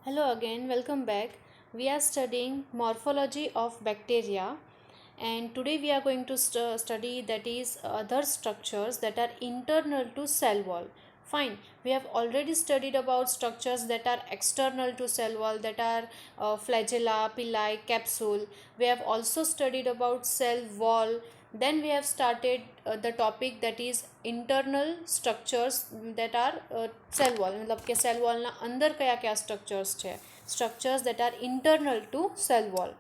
Hello again, welcome back. We are studying morphology of bacteria, and today we are going to study that is other structures that are internal to cell wall. Fine, we have already studied about structures that are external to cell wall, that are flagella, pili, capsule. We have also studied about cell wall. Then we have started the topic that is internal structures that are cell wall. मतलब કે cell wall ના અંદર કયા કયા structures છે, structures that are internal to cell wall.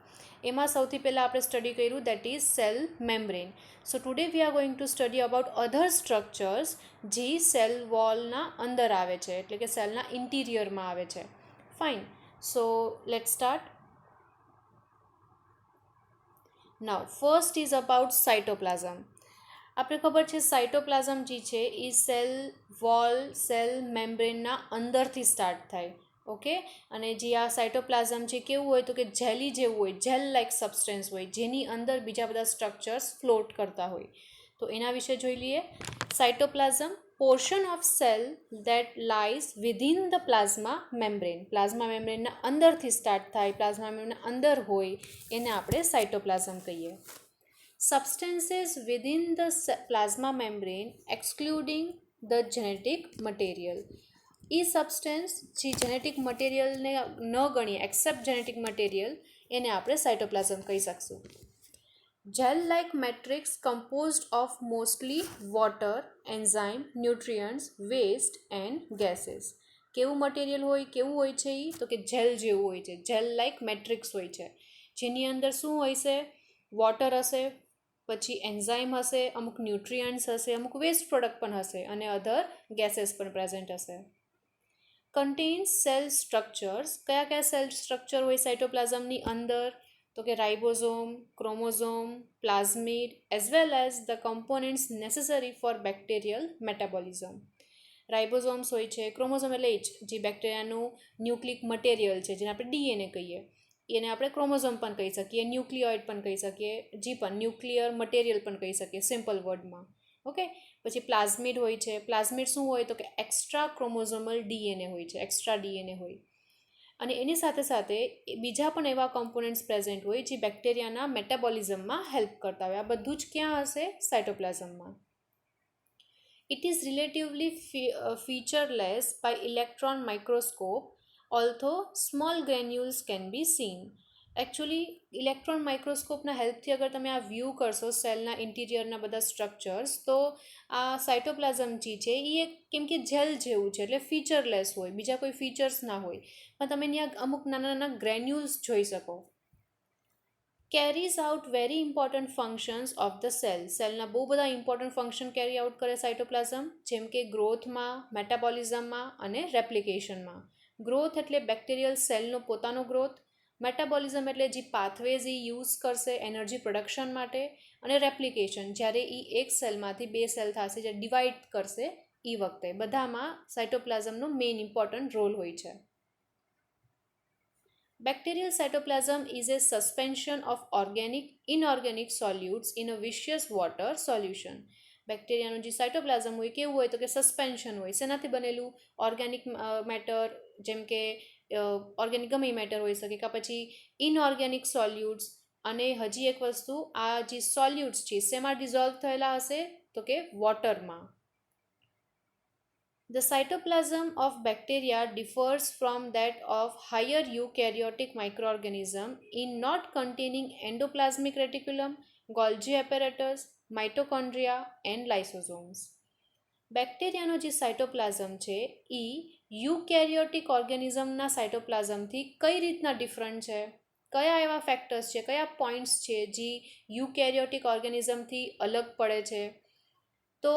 એમાં સૌથી પહેલાં આપણે સ્ટડી કર્યું that is cell membrane. So today we are going to study about other structures જે cell wallના અંદર આવે છે, એટલે કે સેલના ઇન્ટિરિયરમાં આવે છે. Fine. So let's start. Now first is about cytoplasm. આપણે ખબર છે સાઇટોપ્લાઝમ જે છે એ સેલ વોલ સેલ મેમ્બ્રેનના અંદરથી સ્ટાર્ટ થાય. ઓકે, અને જે આ સાઇટોપ્લાઝમ છે કેવું હોય તો કે જેલી જેવું હોય, જેલ લાઇક સબસ્ટન્સ હોય જેની અંદર બીજા બધા સ્ટ્રક્ચર્સ ફ્લોટ કરતા હોય. તો એના વિશે જોઈ લઈએ. Cytoplasm portion of cell that lies within the plasma membrane. Plasma મેમ્બ્રેનના અંદરથી સ્ટાર્ટ થાય, પ્લાઝમા મેમ્બ્રેનના અંદર હોય એને આપણે સાઇટોપ્લાઝમ કહીએ. Substances within the plasma membrane excluding the genetic material. A substance જે જેનેટિક મટીરિયલને ન ગણીએ, એક્સેપ્ટ જેનેટિક મટીરિયલ, એને આપણે સાઇટોપ્લાઝમ કહી શકશું. Gel like matrix composed of mostly water, enzyme, nutrients, waste and gases. કેવું મટીરિયલ હોય, કેવું હોય છે એ તો કે જેલ જેવું હોય છે, જેલ લાઇક મેટ્રિક્સ હોય છે જેની અંદર શું હોય છે, વોટર હશે, પછી એન્ઝાઇમ હશે, અમુક ન્યુટ્રિયન્ટ્સ હશે, અમુક વેસ્ટ પ્રોડક્ટ પણ હશે અને અધર ગેसेस પણ પ્રેઝન્ટ હશે. Contains cell structures. કયા કયા સેલ સ્ટ્રક્ચર હોય સાઇટોપ્લાઝમની અંદર તો કે ribosome, chromosome, plasmid as well as the components necessary for bacterial metabolism. Ribosomes હોય છે, ક્રોમોઝોમ એટલે જ જે બેક્ટેરિયાનું ન્યુક્લિક મટીરિયલ છે જેને આપણે ડીએનએ કહીએ, એને આપણે ક્રોમોઝોમ પણ કહી શકીએ, ન્યુક્લિયોઇડ પણ કહી શકીએ, જી પણ ન્યુક્લિયર મટીરિયલ પણ કહી શકીએ સિમ્પલ વર્ડમાં. ઓકે, પછી પ્લાઝમિડ હોય છે. પ્લાઝમિડ શું હોય તો કે એક્સ્ટ્રા ક્રોમોઝોમલ ડીએનએ હોય છે, એક્સ્ટ્રા ડીએનએ હોય. અને એની સાથે સાથે બીજા પણ એવા કોમ્પોનન્ટ્સ પ્રેઝન્ટ હોય જે બેક્ટેરિયાના મેટાબોલિઝમમાં હેલ્પ કરતા હોય. આ બધું જ ક્યાં હશે? સાઇટોપ્લાઝમમાં. It is relatively featureless by electron microscope, although small granules can be seen. Actually electron માઇક્રોસ્કોપના હેલ્પથી અગર તમે આ વ્યૂ કરશો સેલના ઇન્ટિરિયરના બધા સ્ટ્રક્ચર્સ, તો આ સાઇટોપ્લાઝમ જે છે એ એક કેમ કે જેલ જેવું છે એટલે ફીચરલેસ હોય, બીજા કોઈ ફીચર્સ ના હોય, પણ તમે ત્યાં અમુક નાના નાના ગ્રેન્યુલ્સ જોઈ શકો. Carries out very important functions of the cell. સેલના બહુ બધા ઇમ્પોર્ટન્ટ ફંક્શન કેરી આઉટ કરે સાઇટોપ્લાઝમ, જેમ કે ગ્રોથમાં, મેટાબોલિઝમમાં અને રેપ્લિકેશનમાં. ગ્રોથ એટલે બેક્ટેરિયલ સેલનો પોતાનો ગ્રોથ, મેટાબોલિઝમ એટલે જે પાથવેઝ એ યુઝ કરશે એનર્જી પ્રોડક્શન માટે, અને રેપ્લિકેશન જ્યારે એ એક સેલમાંથી બે સેલ થશે, જે ડિવાઈડ કરશે એ વખતે. બધામાં સાઇટોપ્લાઝમનો મેઇન ઇમ્પોર્ટન્ટ રોલ હોય છે. Bacterial cytoplasm is a suspension of organic, inorganic solutes in a viscous water solution. બેક્ટેરિયાનું જે સાઇટોપ્લાઝમ હોય કેવું હોય તો કે સસ્પેન્શન હોય. શેનાથી બનેલું? ઓર્ગેનિક મેટર, જેમ કે ઓર્ગેનિક ગમે મેટર હોઈ શકે, કે પછી ઇનઓર્ગેનિક સોલ્યુટ્સ. અને હજી એક વસ્તુ, આ જે સોલ્યુટ્સ છે શેમાં ડિઝોલ્વ થયેલા હશે તો કે વોટરમાં. The cytoplasm of bacteria differs from that of higher eukaryotic microorganism in not containing endoplasmic reticulum, Golgi apparatus, mitochondria and lysosomes. બેક્ટેરિયાનો જે સાઇટોપ્લાઝમ છે એ યુકેરિયોટિક ઓર્ગેનિઝમના સાઇટોપ્લાઝમથી કઈ રીતના ડિફરન્ટ છે? કયા એવા ફેક્ટર્સ છે, કયા પોઈન્ટ્સ છે જે યુકેરિયોટિક ઓર્ગેનિઝમથી અલગ પડે છે? તો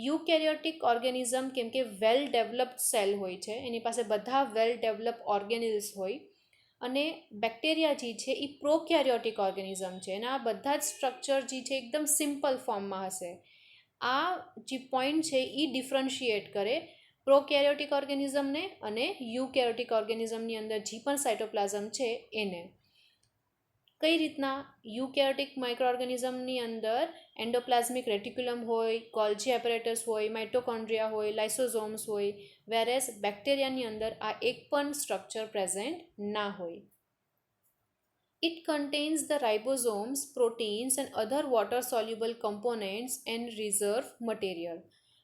યુકેરિયોટિક ઓર્ગેનિઝમ કેમ કે વેલ ડેવલપ્ડ સેલ હોય છે, એની પાસે બધા વેલ ડેવલપ ઓર્ગેનિલ્સ હોય, અને બેક્ટેરિયા જે છે એ પ્રોકેરિયોટિક ઓર્ગેનિઝમ છે અને આ બધા જ સ્ટ્રક્ચર જે છે એકદમ સિમ્પલ ફોર્મમાં હશે. આ જે પોઈન્ટ છે એ ડિફરન્શિએટ કરે પ્રોકેરિયોટિક ઓર્ગેનિઝમને અને યુકેરિયોટિક ઓર્ગેનિઝમની અંદર જે પણ સાઇટોપ્લાઝમ છે એને. કઈ રીતના? યુકેરિયોટિક માઇક્રોઓર્ગેનિઝમની અંદર એન્ડોપ્લાઝમિક રેટિક્યુલમ હોય, ગોલ્જી એપરેટસ હોય, માઇટોકોન્ડ્રિયા હોય, લાઇસોઝોમ્સ હોય, વેરેસ બેક્ટેરિયાની અંદર આ એક પણ સ્ટ્રક્ચર પ્રેઝન્ટ ના હોય. It contains the ribosomes, proteins and other water-soluble components and reserve material.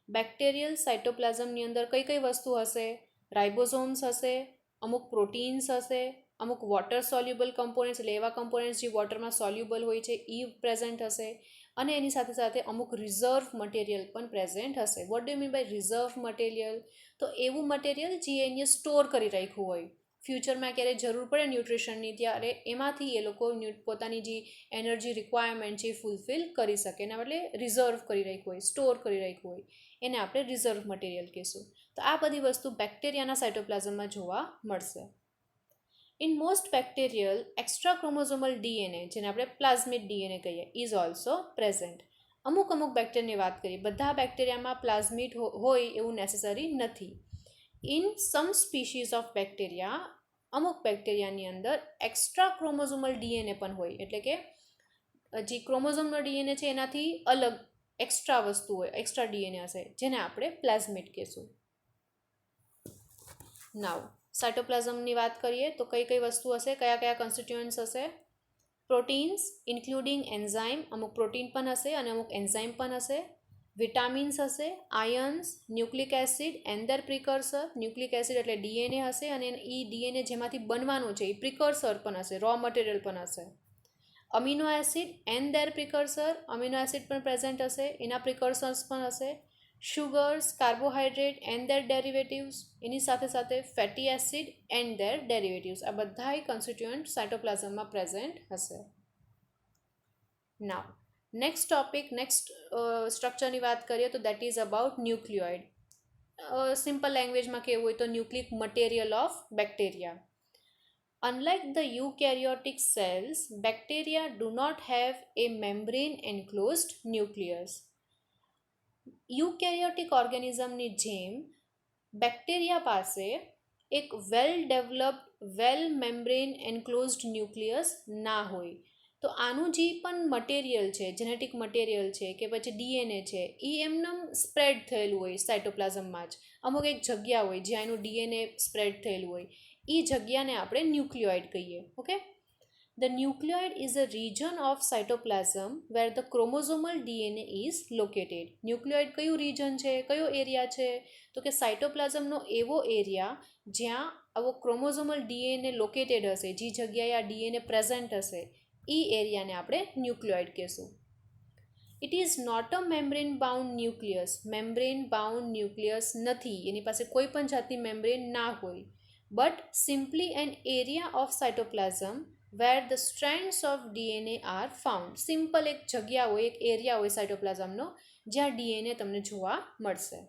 Bacterial સાઇટોપ્લાઝમની અંદર કઈ કઈ વસ્તુ હશે? રાઇબોઝોમ્સ હશે, અમુક પ્રોટીન્સ હશે, અમુક વોટર સોલ્યુબલ કમ્પોનન્ટ્સ એટલે એવા કમ્પોનન્ટ્સ જે વોટરમાં સોલ્યુબલ હોય છે એ પ્રેઝન્ટ હશે, અને એની સાથે સાથે અમુક રિઝર્વ મટીરિયલ પણ પ્રેઝન્ટ હશે. What do mean by reserve material? તો એવું મટીરિયલ જે એને સ્ટોર કરી રાખ્યું હોય, ફ્યુચરમાં ક્યારે જરૂર પડે ન્યુટ્રિશનની ત્યારે એમાંથી એ લોકો પોતાની જે એનર્જી રિક્વાયરમેન્ટ છે એ ફૂલફિલ કરી શકે. એના બદલે રિઝર્વ કરી રાખ્યું હોય, સ્ટોર કરી રાખ્યું હોય, એને આપણે રિઝર્વ મટીરિયલ કહીશું. તો આ બધી વસ્તુ બેક્ટેરિયાના સાઇટોપ્લાઝમમાં જોવા મળશે. In most bacterial extra chromosomal DNA, જેને આપણે પ્લાઝમિડ ડીએનએ કહીએ, ઇઝ ઓલ્સો પ્રેઝન્ટ. અમુક બેક્ટેરિયાની વાત કરીએ, બધા બેક્ટેરિયામાં પ્લાઝમિડ હોય એવું નેસેસરી નથી. In sum species of bacteria, અમુક બેક્ટેરિયાની અંદર એક્સ્ટ્રા ક્રોમોઝોમલ ડીએનએ પણ હોય, એટલે કે જે ક્રોમોઝોમનો ડીએનએ છે એનાથી અલગ એક્સ્ટ્રા વસ્તુ હોય, એક્સ્ટ્રા ડીએનએ હશે, જેને આપણે પ્લાઝમિડ કહીશું. નાવ સાઇટોપ્લાઝમની વાત કરીએ તો કઈ કઈ વસ્તુ હશે, કયા કયા કોન્સ્ટિટ્યુઅન્ટ્સ હશે? પ્રોટીન્સ ઇન્ક્લુડિંગ એન્ઝાઇમ, અમુક પ્રોટીન પણ હશે અને અમુક એન્ઝાઇમ પણ હશે. વિટામિન્સ હશે, ions, nucleic acid and their પ્રિકર્સર. Nucleic acid એટલે ડીએનએ હશે અને એ ડીએનએ જેમાંથી બનવાનું છે એ પ્રિકર્સર પણ હશે, રો મટીરિયલ પણ હશે. Amino acid and their precursor, amino acid પણ પ્રેઝન્ટ હશે, એના પ્રિકર્સર્સ પણ હશે. Sugars, carbohydrate and their derivatives, એની સાથે સાથે fatty acid and their derivatives, આ બધા કોન્સ્ટિટ્યુઅન્ટ સાઇટોપ્લાઝમમાં પ્રેઝન્ટ હશે. નાવ નેક્સ્ટ ટોપિક, નેક્સ્ટ સ્ટ્રક્ચરની વાત કરીએ તો that is about nucleoid. Simple લેંગ્વેજમાં કહેવું હોય તો nucleic material of bacteria. Unlike the eukaryotic cells, bacteria do not have a membrane enclosed nucleus. Eukaryotic ઓર્ગેનિઝમની જેમ બેક્ટેરિયા પાસે એક well developed, well membrane enclosed nucleus ના હોય. તો આનું જે પણ મટીરિયલ છે, જેનેટિક મટીરિયલ છે કે પછી ડીએનએ છે, એ એમનેમ સ્પ્રેડ થયેલું હોય સાઇટોપ્લાઝમમાં જ. અમુક એક જગ્યા હોય જ્યાં એનું ડીએનએ સ્પ્રેડ થયેલું હોય, એ જગ્યાને આપણે ન્યુક્લિયોઇડ કહીએ. Okay, The nucleoid is a region of cytoplasm where the chromosomal DNA is located. Nucleoid કયું રીજન છે, કયો એરિયા છે? તો કે સાઇટોપ્લાઝમનો એવો એરિયા જ્યાં આવો ક્રોમોઝોમલ ડીએનએ લોકેટેડ હશે, જે જગ્યાએ આ ડીએનએ પ્રેઝન્ટ હશે, એ એરિયાને આપણે ન્યુક્લિયોઇડ કહીશું. It is not a membrane bound nucleus. Membrane bound nucleus નથી, એની પાસે કોઈ પણ જાતની મેમ્બ્રેન ના હોય. But simply an area of cytoplasm where the strands of DNA are found. Simple એક જગ્યા હોય, એક એરિયા હોય સાઇટોપ્લાઝમનો જ્યાં ડીએનએ તમને જોવા મળશે.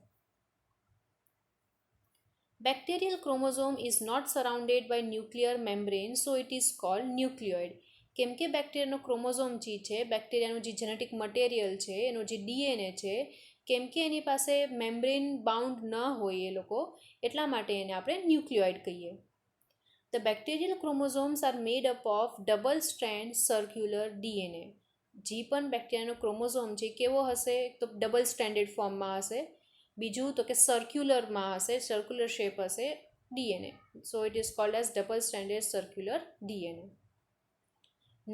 Bacterial chromosome is not surrounded by nuclear membrane, so it is called nucleoid. કેમ કે બેક્ટેરિયાનો ક્રોમોઝોમ જે છે, બેક્ટેરિયાનું જે જેનેટિક મટીરિયલ છે, એનો જે ડીએનએ છે, કેમ કે એની પાસે મેમ્બ્રેન બાઉન્ડ ન હોય એ લોકો, એટલા માટે એને આપણે ન્યુક્લિયોઇડ કહીએ. The bacterial chromosomes are made up of double strand circular DNA. જે પણ બેક્ટેરિયાનો ક્રોમોઝોમ છે કેવો હશે? તો ડબલ સ્ટ્રેન્ડેડ ફોર્મમાં હશે. બીજું તો કે સર્ક્યુલરમાં હશે, સર્ક્યુલર શેપ હશે DNA. So it is cold as double stranded circular DNA.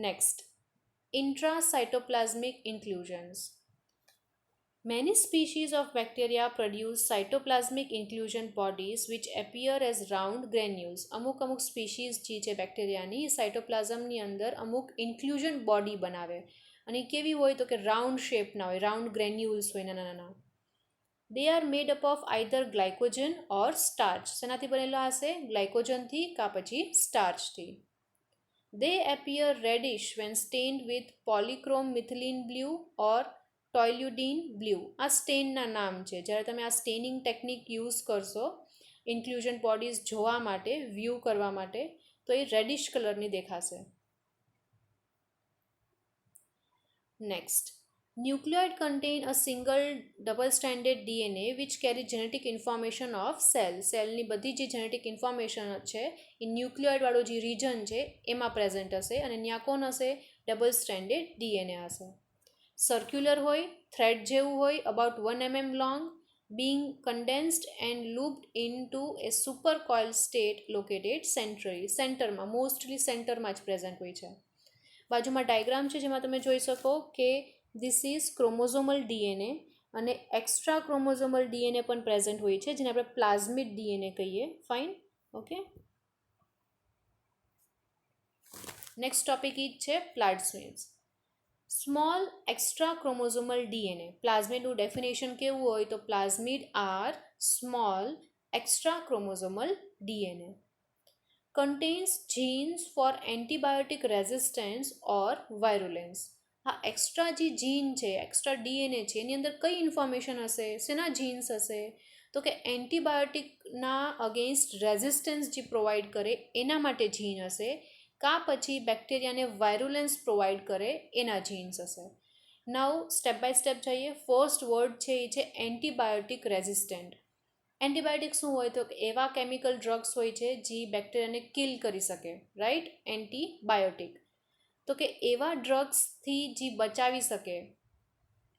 Next, intracytoplasmic inclusions. Many species of bacteria produce cytoplasmic inclusion bodies which appear as round granules. અમુક સ્પીશીઝ જે છે બેક્ટેરિયાની, સાઇટોપ્લાઝમની અંદર અમુક ઇન્ક્લુઝન બોડી બનાવે, અને કેવી હોય તો કે રાઉન્ડ શેપના હોય, રાઉન્ડ ગ્રેન્યુલ્સ હોય નાના નાના. They are made up of either glycogen or starch. શેનાથી બનેલા હશે? ગ્લાયકોજનથી કાં પછી સ્ટાર્ચથી. They appear reddish when stained with polychrome methylene blue or toluidine blue. આ સ્ટેનના નામ છે. જ્યારે તમે આ સ્ટેનિંગ ટેકનિક યુઝ કરશો ઇન્ક્લુઝન બોડીઝ જોવા માટે, વ્યૂ કરવા માટે, તો એ રેડિશ કલરની દેખાશે. Next, nucleoid contain a single double stranded DNA which carry genetic information of સેલની બધી જે જેનેટિક ઇન્ફોર્મેશન છે એ ન્યુક્લિયોઇડવાળો જે રીજન છે એમાં પ્રેઝન્ટ હશે અને ત્યાં કોણ હશે ડબલ સ્ટ્રેન્ડેડ ડીએનએ હશે. સર્ક્યુલર હોય, થ્રેડ જેવું હોય, about 1 mm long, being condensed and looped into a supercoiled state located સેન્ટરમાં મોસ્ટલી સેન્ટરમાં જ પ્રેઝન્ટ હોય છે. બાજુમાં ડાયાગ્રામ છે જેમાં તમે જોઈ શકો કે ધીસ ઇઝ ક્રોમોઝોમલ ડીએનએ અને એક્સ્ટ્રા ક્રોમોઝોમલ ડીએનએ પણ પ્રેઝન્ટ હોય છે જેને આપણે પ્લાઝમિડ ડીએનએ કહીએ. Fine, okay. નેક્સ્ટ ટોપિક ઈ છે plasmids. Small extra chromosomal DNA. પ્લાઝમિડનું ડેફિનેશન કેવું હોય તો plasmid are small extra chromosomal DNA contains genes for antibiotic resistance or virulence. હા, એક્સ્ટ્રા જે જીન છે, એક્સ્ટ્રા ડીએનએ છે, એની અંદર કઈ ઇન્ફોર્મેશન હશે, શેના જીન્સ હશે તો કે એન્ટીબાયોટિકના અગેન્સ્ટ રેઝિસ્ટન્સ જે પ્રોવાઈડ કરે એના માટે જીન હશે, કાં પછી બેક્ટેરિયાને વાયરુલેન્સ પ્રોવાઈડ કરે એના જીન્સ હશે. નાઉ સ્ટેપ બાય સ્ટેપ જઈએ. ફર્સ્ટ વર્ડ છે એ છે એન્ટીબાયોટિક રેઝિસ્ટન્ટ. એન્ટીબાયોટિક શું હોય તો એવા કેમિકલ ડ્રગ્સ હોય છે જે બેક્ટેરિયાને કિલ કરી શકે, રાઈટ. એન્ટીબાયોટિક તો કે એવા ડ્રગ્સથી જે બચાવી શકે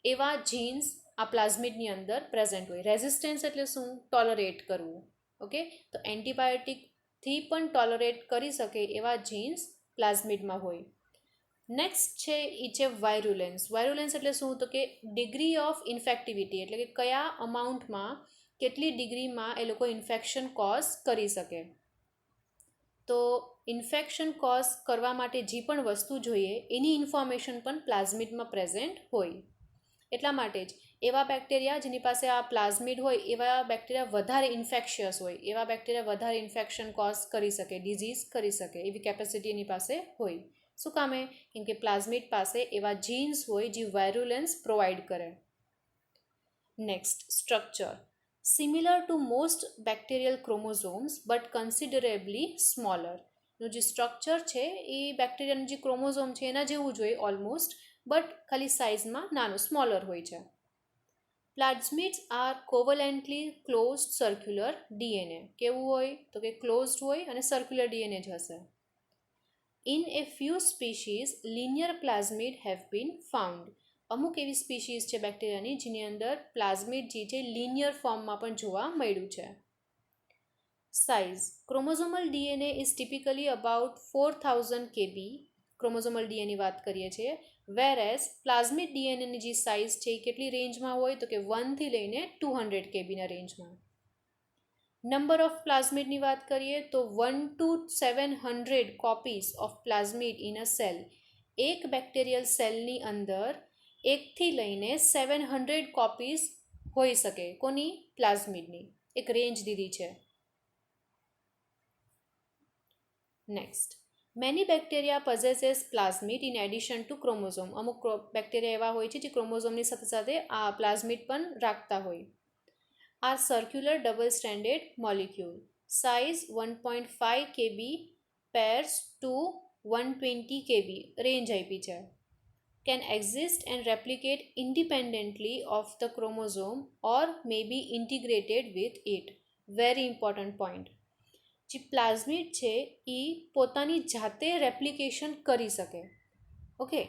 એવા જીન્સ આ પ્લાઝમિડની અંદર પ્રેઝન્ટ હોય. રેઝિસ્ટન્સ એટલે શું? ટોલરેટ કરવું. ઓકે, તો એન્ટીબાયોટિકથી પણ ટોલરેટ કરી શકે એવા જીન્સ પ્લાઝમિડમાં હોય. નેક્સ્ટ છે એ છે વાયરુલેન્સ. વાયરુલેન્સ એટલે શું તો કે ડિગ્રી ઓફ ઇન્ફેક્ટિવિટી, એટલે કે કયા અમાઉન્ટમાં કેટલી ડિગ્રીમાં એ લોકો ઇન્ફેક્શન કોઝ કરી શકે. તો ઇન્ફેક્શન કોઝ કરવા માટે જે પણ વસ્તુ જોઈએ એની ઇન્ફોર્મેશન પણ પ્લાઝમિડમાં પ્રેઝન્ટ હોય. એટલા માટે જ એવા બેક્ટેરિયા જેની પાસે આ પ્લાઝમિડ હોય એવા બેક્ટેરિયા વધારે ઇન્ફેક્શિયસ હોય, એવા બેક્ટેરિયા વધારે ઇન્ફેક્શન કોઝ કરી શકે, ડિઝીઝ કરી શકે એવી કેપેસિટી એની પાસે હોય. શું કામે? કેમ કે પ્લાઝમિડ પાસે એવા જીન્સ હોય જે વાયરુલેન્સ પ્રોવાઈડ કરે. Next, structure. Similar to most bacterial chromosomes but considerably smaller. નું જે સ્ટ્રક્ચર છે એ બેક્ટેરિયાનું જે ક્રોમોઝોમ છે એના જેવું જ હોય ઓલમોસ્ટ, બટ ખાલી સાઇઝમાં નાનું સ્મોલર હોય છે. પ્લાઝમિડ્સ આર કોવલેન્ટલી ક્લોઝડ સર્ક્યુલર ડીએનએ. કેવું હોય તો કે ક્લોઝડ હોય અને સર્ક્યુલર ડીએનએ જ હશે. In A few species linear plasmid have been found. અમુક એવી સ્પીશીઝ છે બેક્ટેરિયાની જેની અંદર પ્લાઝમિડ જે છે લિનિયર ફોર્મમાં પણ જોવા મળ્યું છે. Size. Chromosomal DNA is typically about 4000 kb. Chromosomal DNA વાત કરીએ છીએ. વેરએઝ પ્લાઝમિડ ડીએનએની જે સાઇઝ છે એ કેટલી રેન્જમાં હોય તો કે 1 થી લઈને 200 kbના રેન્જમાં. નંબર ઓફ પ્લાઝમિડની વાત કરીએ તો 1 to 700 copies of plasmid in a cell. એક બેક્ટેરિયલ સેલની અંદર 1 થી લઈને 700 કોપીઝ હોઈ શકે. કોની? પ્લાઝમિડની. એક રેન્જ દીધી છે. Next, many bacteria possesses plasmid in addition to chromosome. અમુક બેક્ટેરિયા એવા હોય છે જે ક્રોમોઝોમની સાથે સાથે આ પ્લાઝમિડ પણ રાખતા હોય. Are circular double stranded molecule. Size 1.5 kb pairs to 120 kb. Range આપી છે. Can exist and replicate independently of the chromosome or may be integrated with it. Very important point. જે પ્લાઝમિડ છે એ પોતાની જાતે રેપ્લિકેશન કરી શકે. ઓકે,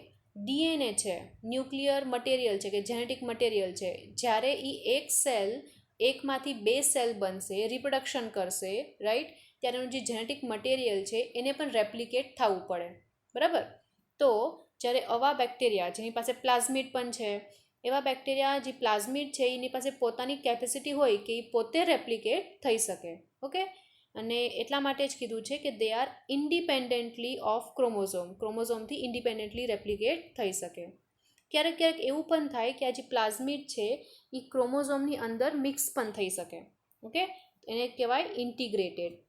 ડીએનએ છે, nuclear material છે કે જેનેટિક મટીરિયલ છે. જ્યારે એ એક સેલ એકમાંથી 2 સેલ બનશે, રિપ્રોડક્શન કરશે, રાઈટ, ત્યારે એનું જે જેનેટિક મટીરિયલ છે એને પણ રેપ્લિકેટ થવું પડે. બરાબર? તો જ્યારે આવા બેક્ટેરિયા જેની પાસે પ્લાઝમિડ પણ છે, એવા બેક્ટેરિયા જે પ્લાઝમિડ છે એની પાસે પોતાની કેપેસિટી હોય કે એ પોતે રેપ્લિકેટ થઈ શકે. ઓકે, અને એટલા માટે જ કીધું છે કે દે આર ઇન્ડિપેન્ડન્ટલી ઓફ ક્રોમોઝોમથી ઇન્ડિપેન્ડન્ટલી રેપ્લિકેટ થઈ શકે. ક્યારેક ક્યારેક એવું પણ થાય કે આ જે પ્લાઝમિડ છે એ ક્રોમોઝોમની અંદર મિક્સ પણ થઈ શકે. ઓકે, એને કહેવાય ઇન્ટિગ્રેટેડ.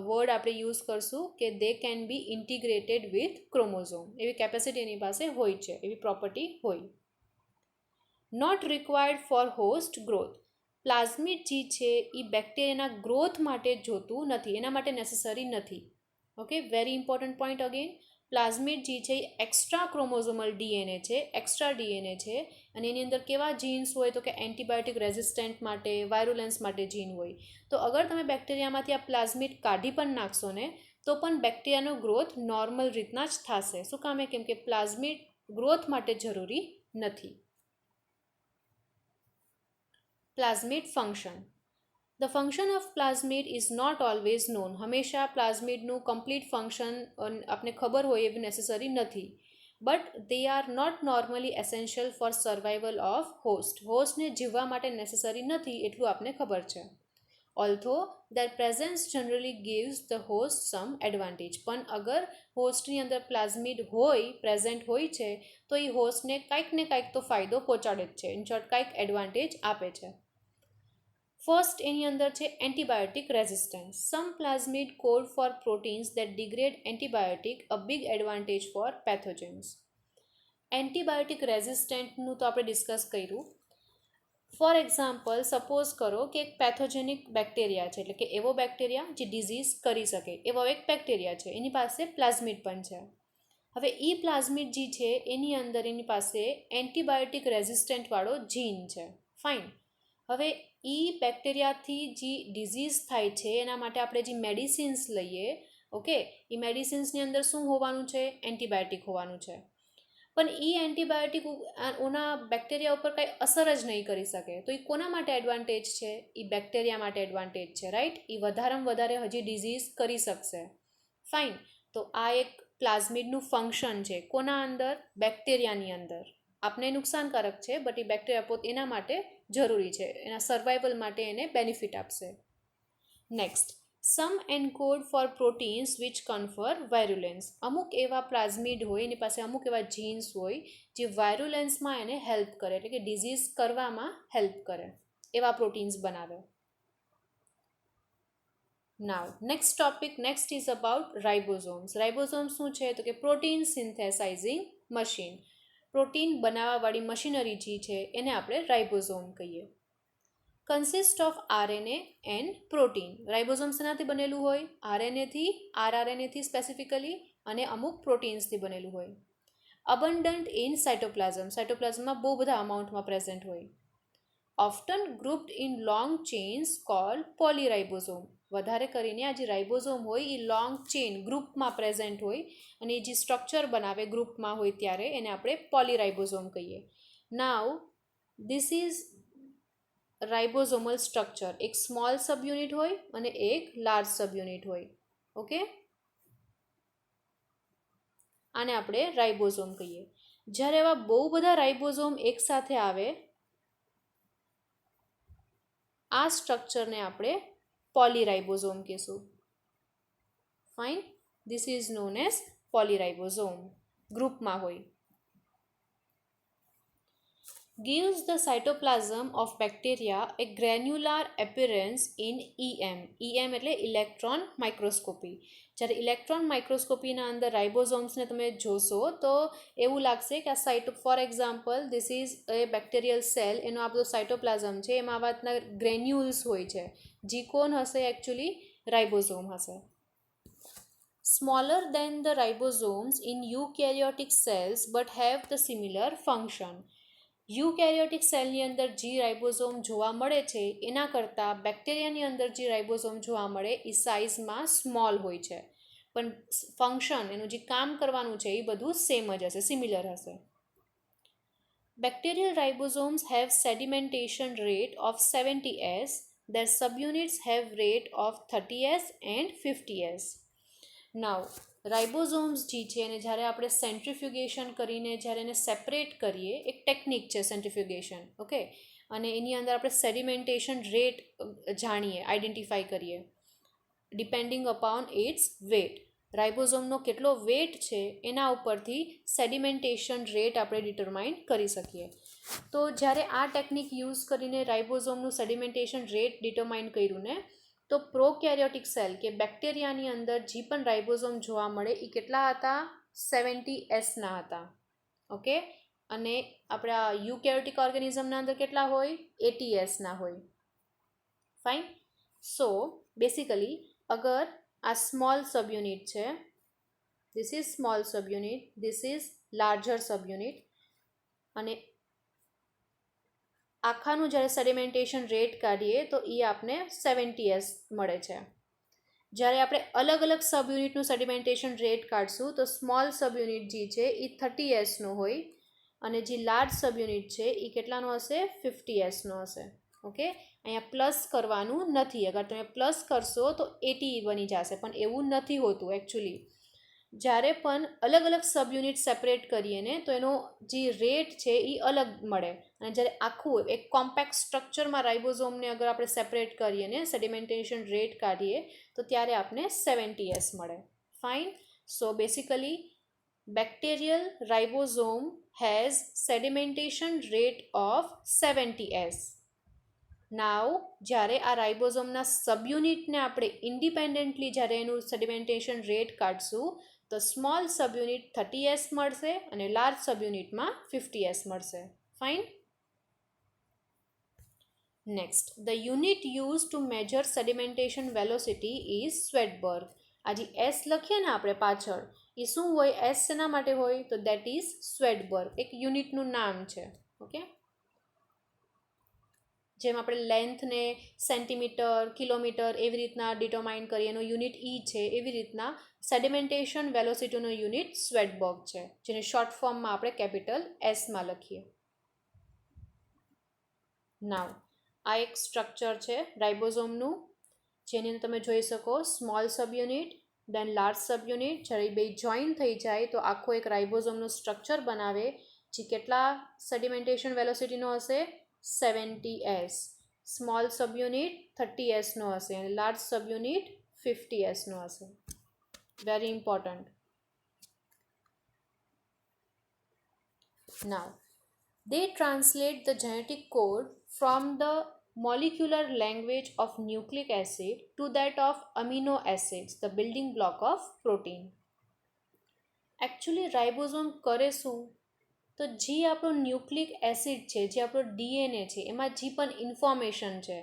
વર્ડ આપણે યુઝ કરશું કે they can be integrated with chromosome. એવી કેપેસિટી એની પાસે હોય છે, એવી પ્રોપર્ટી હોય. Not required for host growth. Plasmid જે છે એ બેક્ટેરિયાના ગ્રોથ માટે જોતું નથી, એના માટે નેસેસરી નથી. Okay, very important point again. Plasmid જે છે એ એક્સ્ટ્રા ક્રોમોઝોમલ ડીએનએ છે, એક્સ્ટ્રા ડીએનએ છે, અને એની અંદર કેવા જીન્સ હોય તો કે એન્ટીબાયોટિક રેઝિસ્ટન્ટ માટે, વાયરુલેન્સ માટે જીન હોય. તો અગર તમે બેક્ટેરિયામાંથી આ પ્લાઝમિડ કાઢી પણ નાખશો ને તો પણ બેક્ટેરિયાનો ગ્રોથ નોર્મલ રીતના જ થશે. શું કામે? કેમ કે પ્લાઝમિડ ગ્રોથ માટે જરૂરી નથી. Plasmid function. The function of plasmid is not always known. હંમેશા પ્લાઝમિડનું કમ્પ્લીટ ફંક્શન આપને ખબર હોય એવી નેસેસરી નથી. But they are not normally essential for survival of host. હોસ્ટને જીવવા માટે નેસેસરી નથી એટલું આપને ખબર છે. ઓલ્થો their presence generally gives the host some advantage. પણ અગર હોસ્ટની અંદર પ્લાઝમિડ હોય, પ્રેઝન્ટ હોય છે, તો એ હોસ્ટને કંઈક ને કંઈક તો ફાયદો પહોંચાડે જ છે. ઇન શોર્ટ કંઈક એડવાન્ટેજ આપે છે. ફર્સ્ટ એની અંદર છે antibiotic resistance. Some plasmid code for proteins that degrade antibiotic, a big advantage for pathogens. Antibiotic રેઝિસ્ટન્ટનું તો આપણે ડિસ્કસ કર્યું. ફોર એક્ઝામ્પલ, સપોઝ કરો કે એક પેથોજેનિક બેક્ટેરિયા છે, એટલે કે એવો બેક્ટેરિયા જે ડિઝીઝ કરી શકે એવો એક બેક્ટેરિયા છે, એની પાસે પ્લાઝમિડ પણ છે. હવે એ પ્લાઝમિડ જે છે એની અંદર એની પાસે એન્ટીબાયોટિક રેઝિસ્ટન્ટવાળો જીન છે. ફાઇન. હવે એ બેક્ટેરિયાથી જે ડિઝીઝ થાય છે એના માટે આપણે જે મેડિસિન્સ લઈએ, ઓકે, એ મેડિસિન્સની અંદર શું હોવાનું છે? એન્ટીબાયોટિક હોવાનું છે. પણ એ એન્ટીબાયોટિક ઓના બેક્ટેરિયા ઉપર કંઈ અસર જ નહીં કરી શકે. તો એ કોના માટે એડવાન્ટેજ છે? એ બેક્ટેરિયા માટે એડવાન્ટેજ છે, રાઈટ? એ વધારેમાં વધારે હજી ડિઝીઝ કરી શકશે. ફાઇન. તો આ એક પ્લાઝમિડનું ફંક્શન છે. કોના અંદર? બેક્ટેરિયાની અંદર. આપને નુકસાનકારક છે, બટ એ બેક્ટેરિયા પોતે એના માટે જરૂરી છે, એના સર્વાઇવલ માટે એને બેનિફિટ આપશે. Next, some encode for proteins which confer virulence. અમુક એવા પ્લાઝમિડ હોય, એની પાસે અમુક એવા જીન્સ હોય જે વાયરુલેન્સમાં એને હેલ્પ કરે, એટલે કે ડિઝીઝ કરવામાં હેલ્પ કરે, એવા પ્રોટીન્સ બનાવે. Now next topic is about ribosomes. Ribosomes શું છે? તો કે પ્રોટીન સિન્થેસાઇઝિંગ મશીન. પ્રોટીન બનાવવાવાળી મશીનરી જે છે એને આપણે રાઇબોઝોમ કહીએ. Consist of RNA and protein. Ribosome શેનાથી બનેલું હોય? આરએનએથી, આરઆરએનએથી સ્પેસિફિકલી, અને અમુક પ્રોટીન્સથી બનેલું હોય. અબન્ડન્ટ ઇન સાઇટોપ્લાઝમ. સાઇટોપ્લાઝમમાં બહુ બધા અમાઉન્ટમાં પ્રેઝન્ટ હોય. ઓફ્ટન ગ્રુપ્ડ ઇન લોંગ ચેઇન્સ કોલ્ડ પોલીરાઇબોઝોમ. વધારે કરીને આ જે રાઇબોઝોમ હોય એ લોંગ ચેઇન ગ્રુપમાં પ્રેઝન્ટ હોય, અને એ જે સ્ટ્રક્ચર બનાવે ગ્રુપમાં હોય ત્યારે એને આપણે પોલીરાઇબોઝોમ કહીએ. Now this is ribosomal structure. એક સ્મોલ સબયુનિટ હોય અને એક લાર્જ સબયુનિટ હોય. ઓકે, આને આપણે રાઇબોઝોમ કહીએ. જ્યારે એવા બહુ બધા રાઇબોઝોમ એકસાથે આવે, આ સ્ટ્રક્ચરને આપણે પોલીરાઇબોઝોમ કહીશું. Fine. This is known as polyribosome. ગ્રુપમાં હોય. gives the cytoplasm of bacteria a granular appearance in EM. EM એટલે ઇલેક્ટ્રોન માઇક્રોસ્કોપી. જ્યારે ઇલેક્ટ્રોન માઇક્રોસ્કોપીના અંદર રાઇબોઝોમ્સને તમે જોશો તો એવું લાગશે કે આ for example this is A bacterial cell, એનો આ બધો સાઇટોપ્લાઝમ છે, એમાં આવા રીતના ગ્રેન્યુલ્સ હોય છે, જે કોણ હશે? એકચ્યુઅલી રાઇબોઝોમ હશે. Smaller than the ribosomes in eukaryotic cells but have the similar function. Eukaryotic સેલની અંદર જે રાઇબોઝોમ જોવા મળે છે એના કરતાં બેક્ટેરિયાની અંદર જે રાઇબોઝોમ જોવા મળે એ સાઇઝમાં સ્મોલ હોય છે, પણ ફંક્શન, એનું જે કામ કરવાનું છે એ બધું સેમ જ હશે, સિમિલર હશે. Bacterial ribosomes have sedimentation rate of 70S. their subunits have rate of 30S and 50S. Now ribosomes જે છે એને જ્યારે આપણે સેન્ટ્રીફ્યુગેશન કરીને જ્યારે એને સેપરેટ કરીએ, એક ટેકનિક છે સેન્ટ્રીફ્યુગેશન, ઓકે, અને એની અંદર આપણે સેડિમેન્ટેશન રેટ જાણીએ, આઈડેન્ટિફાઈ કરીએ ડિપેન્ડિંગ અપોન ઇટ્સ વેટ. રાઇબોઝોમનો કેટલો વેટ છે એના ઉપરથી સેડિમેન્ટેશન રેટ આપણે ડિટરમાઇન કરી શકીએ. તો જ્યારે આ ટેકનિક યુઝ કરીને રાઇબોઝોમનું સેડિમેન્ટેશન રેટ ડિટરમાઇન કર્યું ને, તો પ્રોકેરિયોટિક સેલ કે બેક્ટેરિયાની અંદર જે પણ રાઇબોઝોમ જોવા મળે એ કેટલા હતા? 70Sના હતા. ઓકે, અને આપણા યુકેરિયોટિક ઓર્ગેનિઝમના અંદર કેટલા હોય? 80Sના હોય. ફાઇન. સો બેસિકલી અગર આ સ્મોલ સબયુનિટ છે, this is small subunit, this is larger subunit. અને આખાનું જ્યારે સેડિમેન્ટેશન રેટ કાઢીએ તો એ આપને 70S મળે છે. જ્યારે આપણે અલગ અલગ સબયુનિટનું સેડિમેન્ટેશન રેટ કાઢશું તો સ્મોલ સબયુનિટ જે છે એ 30Sનો હોય અને જે લાર્જ સબયુનિટ છે એ કેટલાનો હશે? 50Sનો હશે. ઓકે, અહીંયા પ્લસ કરવાનું નથી. અગર તમે પ્લસ કરશો તો 80 બની જશે, પણ એવું નથી હોતું એકચ્યુઅલી. જ્યારે પણ અલગ અલગ સબયુનિટ સેપરેટ કરીએ ને તો એનો જે રેટ છે એ અલગ મળે. અને જ્યારે આખું એક કોમ્પેક્ટ સ્ટ્રક્ચરમાં રાઇબોઝોમને અગર આપણે સેપરેટ કરીએ ને સેડિમેન્ટેશન રેટ કાઢીએ તો ત્યારે આપણે 70S મળે. Fine. So basically bacterial ribosome has sedimentation rate of 70S. Now જ્યારે આ રાઇબોઝોમના સબયુનિટને આપણે ઇન્ડિપેન્ડન્ટલી જ્યારે એનું સેડિમેન્ટેશન રેટ કાઢશું તો સ્મોલ સબયુનિટ 30S મળશે અને લાર્જ સબયુનિટમાં 50S મળશે. Fine. Next, the unit use to major sedimentation velocity is Svedberg. આ જે એસ લખીએ ને આપણે પાછળ એ શું હોય? એસ શેના માટે હોય? તો દેટ ઇઝ સ્વેડબર્ગ, એક યુનિટનું નામ છે. ઓકે, જેમ આપણે લેન્થને સેન્ટીમીટર, કિલોમીટર એવી રીતના ડિટરમાઇન કરીએ, એનો યુનિટ ઈ છે, એવી રીતના સેડિમેન્ટેશન વેલોસિટીનો યુનિટ સ્વેડબર્ગ છે, જેને શોર્ટ ફોર્મમાં આપણે કેપિટલ એસમાં લખીએ. નાવ આ એક સ્ટ્રક્ચર છે રાઇબોઝોમનું, જેની અંદર તમે જોઈ શકો સ્મોલ સબયુનિટ દેન લાર્જ સબયુનિટ. જ્યારે બે જોઈન થઈ જાય તો આખો એક રાઇબોઝોમનું સ્ટ્રક્ચર બનાવે, જે કેટલા સેડિમેન્ટેશન વેલોસિટીનો હશે? 70S. સ્મોલ સબયુનિટ 30Sનો હશે અને લાર્જ સબયુનિટ 50Sનો હશે. Very important. Now, they translate the genetic code from the molecular language of nucleic acid to that of amino acids, the building block of protein. Actually, રાઇબોઝોમ કરે શું? તો જે આપણો nucleic acid છે, જે આપણો DNA છે, એમાં જે પણ ઇન્ફોર્મેશન છે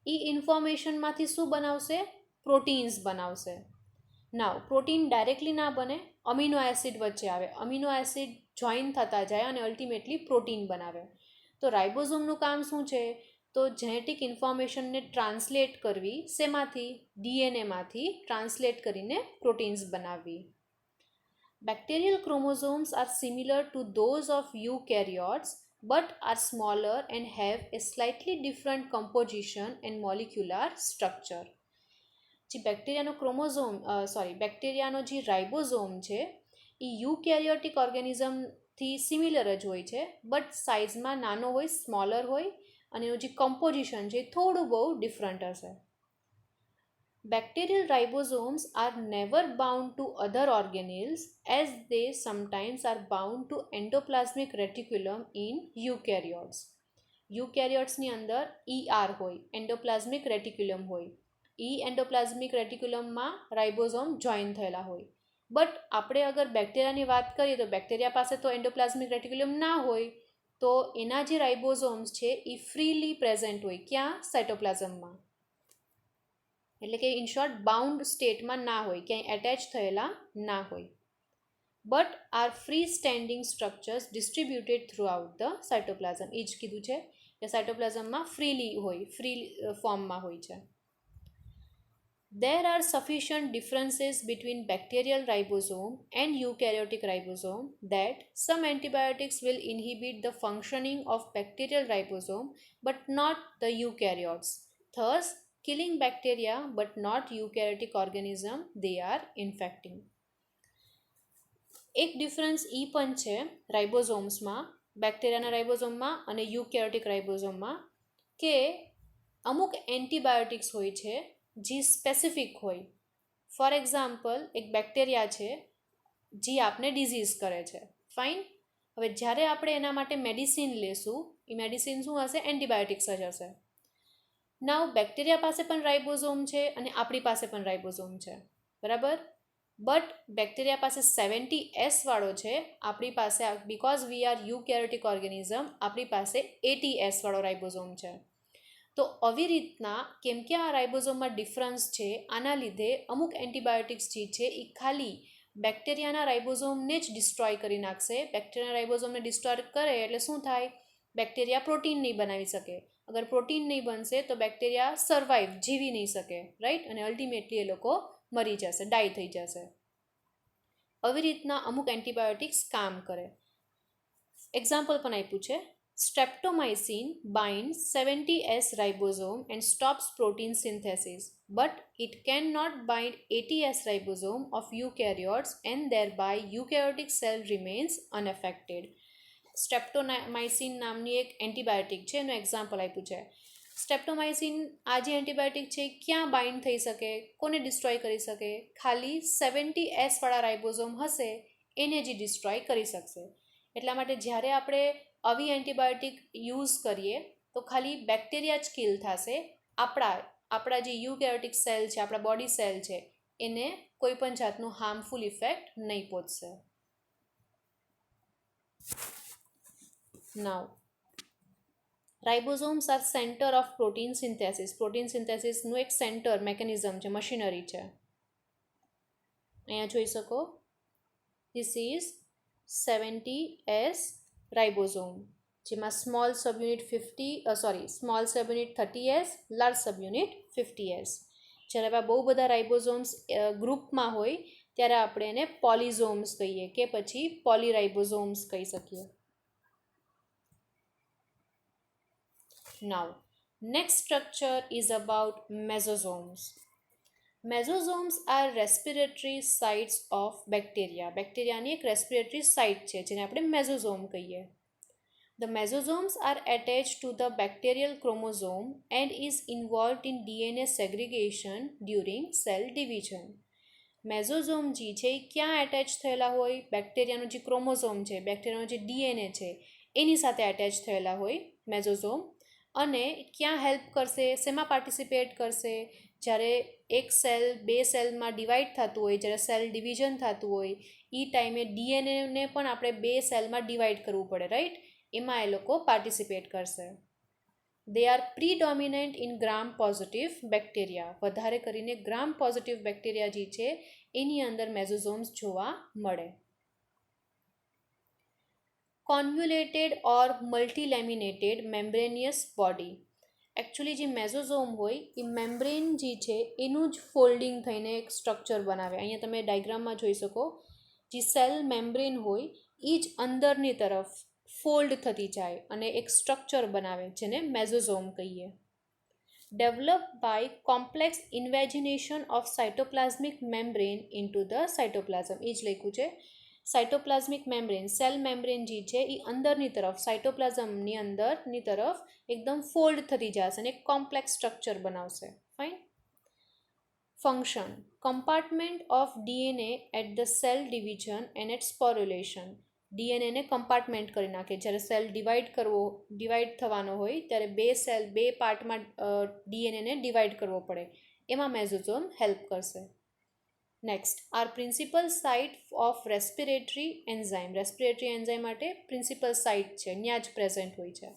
એ ઇન્ફોર્મેશનમાંથી શું બનાવશે? પ્રોટીન્સ બનાવશે. નાવ પ્રોટીન ડાયરેક્ટલી ના બને, અમીનો એસિડ વચ્ચે આવે, અમીનો એસિડ જોઈન થતા જાય અને અલ્ટિમેટલી પ્રોટીન બનાવે. તો રાઇબોઝોમનું કામ શું છે? તો જેનેટિક ઇન્ફોર્મેશનને ટ્રાન્સલેટ કરવી. શેમાંથી? DNAમાંથી ટ્રાન્સલેટ કરીને પ્રોટીન્સ બનાવવી. Bacterial chromosomes are similar to those of eukaryotes but are smaller and have a slightly different composition and molecular structure. જે બેક્ટેરિયાનો જે રાઇબોઝોમ છે એ યુકેરિયોટિક ઓર્ગેનિઝમથી સિમિલર જ હોય છે, બટ સાઇઝમાં નાનો હોય, સ્મોલર હોય, અને એનું જે કમ્પોઝિશન છે એ થોડું બહુ ડિફરન્ટ હશે. Bacterial ribosomes are never bound to other organelles as they sometimes are bound to endoplasmic reticulum in eukaryotes. યુકેરિયોટ્સની અંદર ER હોય, એન્ડોપ્લાઝમિક રેટિક્યુલમ હોય. એન્ડોપ્લાઝમિક રેટિક્યુલમમાં રાઇબોઝોમ જોઈન થયેલા હોય. બટ આપણે અગર બેક્ટેરિયાની વાત કરીએ તો બેક્ટેરિયા પાસે તો એન્ડોપ્લાઝમિક રેટિક્યુલમ ના હોય, તો એના જે રાઇબોઝોમ્સ છે એ ફ્રીલી પ્રેઝન્ટ હોય. ક્યાં? સાઇટોપ્લાઝમમાં. એટલે કે ઇન શોર્ટ બાઉન્ડ સ્ટેટમાં ના હોય, ક્યાંય એટેચ થયેલા ના હોય. But are free standing structures distributed throughout the cytoplasm. એ જ કીધું છે કે સાઇટોપ્લાઝમમાં ફ્રીલી હોય, ફ્રી ફોર્મમાં હોય છે. There are sufficient differences between bacterial ribosome and eukaryotic ribosome that some antibiotics will inhibit the functioning of bacterial ribosome but not the eukaryotes. Thus, killing bacteria but not eukaryotic organism they are infecting. એક difference એ પણ છે રાઇબોઝોમ્સમાં, બેક્ટેરિયાના રાઇબોઝોમમાં અને eukaryotic રાઇબોઝોમમાં, કે અમુક antibiotics હોય છે જે specific હોય. ફોર એક્ઝામ્પલ, એક બેક્ટેરિયા છે જે આપને ડિઝીઝ કરે છે. ફાઇન. હવે જ્યારે આપણે એના માટે મેડિસિન લેશું, એ મેડિસિન શું હશે? એન્ટીબાયોટિક્સ જ હશે. નાવ બેક્ટેરિયા પાસે પણ રાઇબોઝોમ છે અને આપણી પાસે પણ રાઇબોઝોમ છે, બરાબર. બટ બેક્ટેરિયા પાસે 70S વાળો છે, આપણી પાસે, because we are eukaryotic organism, આપણી પાસે 80S વાળો રાઇબોઝોમ છે. તો આવી રીતના કેમ કે આ રાઇબોઝોમમાં ડિફરન્સ છે, આના લીધે અમુક એન્ટીબાયોટિક્સ જે છે એ ખાલી બેક્ટેરિયાના રાઇબોઝોમને જ ડિસ્ટ્રોય કરી નાખશે. બેક્ટેરિયાના રાઇબોઝોમને ડિસ્ટ્રોય કરે એટલે શું થાય? બેક્ટેરિયા પ્રોટીન નહીં બનાવી શકે. અગર પ્રોટીન નહીં બનશે તો બેક્ટેરિયા સર્વાઈવ જીવી નહીં શકે, રાઈટ? અને અલ્ટિમેટલી એ લોકો મરી જશે, ડાય થઈ જશે. આવી રીતના અમુક એન્ટીબાયોટિક્સ કામ કરે. એક્ઝામ્પલ પણ આપ્યું છે. Streptomycin binds 70S ribosome and stops protein synthesis, but it cannot bind 80S ribosome of eukaryotes and thereby eukaryotic cell remains unaffected. સ્ટ્રેપ્ટોમાઇસિન નામની એક એન્ટીબાયોટિક છે, એનું એક્ઝામ્પલ આપ્યું છે. સ્ટ્રેપ્ટોમાઇસિન આ જે એન્ટીબાયોટિક છે ક્યાં બાઇન્ડ થઈ શકે, કોને ડિસ્ટ્રોય કરી શકે? ખાલી 70S વાળા રાઇબોઝોમ હશે એને જ ડિસ્ટ્રોય કરી શકશે. એટલા માટે જ્યારે આપણે આવી એન્ટીબાયોટિક યુઝ કરીએ તો ખાલી બેક્ટેરિયા જ કિલ થશે. આપણા જે યુકેરિયોટિક સેલ છે, આપણા બોડી સેલ છે, એને કોઈ પણ જાતનું હાર્મફુલ ઇફેક્ટ નહીં પહોંચશે. Now ribosomes are center of protein synthesis. Protein સિન્થેસિસનું એક સેન્ટર મેકેનિઝમ છે, મશીનરી છે. અહીંયા જોઈ શકો, ધીસ ઇઝ 70S રાઇબોઝોમ, જેમાં small subunit 30S, large subunit 50S. જ્યારે બહુ બધા રાઇબોઝોમ્સ ગ્રુપમાં હોય ત્યારે આપણે એને પોલિઝોમ્સ કહીએ કે પછી પોલીરાઇબોઝોમ્સ કહી શકીએ. Now next structure is about mesosomes. Mesosomes are respiratory sites of bacteria. બેક્ટેરિયાની એક રેસ્પિરેટરી સાઇટ છે જેને આપણે મેસોઝોમ કહીએ. The mesosomes are attached to the bacterial chromosome and is involved in DNA segregation during cell division. મેસોઝોમ જે છે એ ક્યાં attach થયેલા હોય? બેક્ટેરિયાનો જે ક્રોમોઝોમ છે, બેક્ટેરિયાનો જે DNA છે એની સાથે એટેચ થયેલા હોય મેસોઝોમ. અને ક્યાં હેલ્પ કરશે, શેમાં પાર્ટિસિપેટ કરશે? જ્યારે એક સેલ બે સેલમાં ડિવાઈડ થતું હોય, જ્યારે સેલ ડિવિઝન થતું હોય એ ટાઈમે ડીએનએને પણ આપણે બે સેલમાં ડિવાઈડ કરવું પડે, રાઈટ? એમાં એ લોકો પાર્ટિસિપેટ કરશે. They are predominant in gram positive bacteria. વધારે કરીને ગ્રામ પોઝિટિવ બેક્ટેરિયા જે છે એની અંદર મેસોઝોમ્સ જોવા મળે. કોન્વ્યુલેટેડ ઓર મલ્ટીલેમિનેટેડ મેમ્બ્રેનિયસ બોડી. એકચ્યુઅલી જે મેસોઝોમ હોય એ મેમ્બ્રેન જે છે એનું જ ફોલ્ડિંગ થઈને એક સ્ટ્રક્ચર બનાવે. અહીંયા તમે ડાયગ્રામમાં જોઈ શકો, જે સેલ મેમ્બ્રેન હોય એ જ અંદરની તરફ ફોલ્ડ થતી જાય અને એક સ્ટ્રક્ચર બનાવે જેને મેસોઝોમ કહીએ. Develop by complex invagination of cytoplasmic membrane into the cytoplasm. એ જ લખ્યું છે. સાઇટોપ્લાઝમિક મેમ્બ્રેન, સેલ મેમ્બ્રેન જે છે એ અંદરની તરફ સાઇટોપ્લાઝમની અંદરની તરફ એકદમ ફોલ્ડ થતી જશે અને એક કોમ્પ્લેક્સ સ્ટ્રક્ચર બનાવશે. Fine. Function: compartment of DNA at the cell division and at sporulation. ડીએનએને કમ્પાર્ટમેન્ટ કરી નાખે. જ્યારે સેલ ડિવાઈડ થવાનો હોય ત્યારે બે પાર્ટમાં ડીએનએને ડિવાઈડ કરવો પડે, એમાં મેસોઝોમ હેલ્પ કરશે. Next, are principal site of respiratory enzyme. Respiratory enzyme માટે પ્રિન્સિપલ સાઇટ છે, ત્યાં જ પ્રેઝન્ટ હોય છે.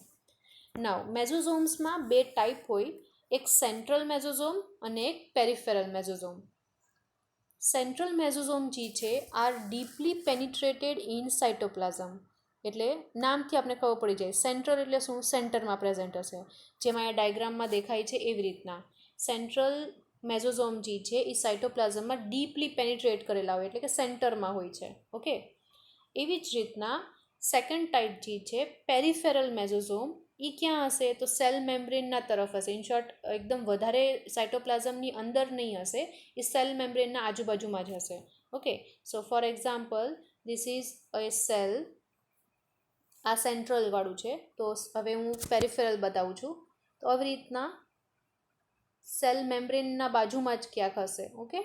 નાઉ મેસોઝોમ્સમાં બે ટાઈપ હોય, એક સેન્ટ્રલ મેસોઝોમ અને એક પેરિફેરલ મેસોઝોમ. સેન્ટ્રલ મેસોઝોમ જે છે R deeply penetrated in cytoplasm. એટલે નામથી આપણે ખબર પડી જાય, સેન્ટ્રલ એટલે શું? સેન્ટરમાં પ્રેઝન્ટ હશે. જેમાં આ ડાયગ્રામમાં દેખાય છે એવી રીતના સેન્ટ્રલ મેસોઝોમ જે છે એ સાઇટોપ્લાઝમમાં ડીપલી પેનિટ્રેટ કરેલા હોય, એટલે કે સેન્ટરમાં હોય છે. ઓકે, એવી જ રીતના સેકન્ડ ટાઈપ જે છે પેરિફેરલ મેસોઝોમ, એ ક્યાં હશે? તો સેલ મેમ્બ્રેનના તરફ હશે. ઇન શોર્ટ એકદમ વધારે સાઇટોપ્લાઝમની અંદર નહીં હશે, એ સેલ મેમ્બ્રેનના આજુબાજુમાં જ હશે. Okay, so for example this is a cell. આ સેન્ટ્રલ વાળું છે, તો હવે હું પેરિફેરલ બતાવું છું. તો આવી રીતના સેલ મેમ્બ્રેનના બાજુમાં જ ક્યાંક હશે. ઓકે,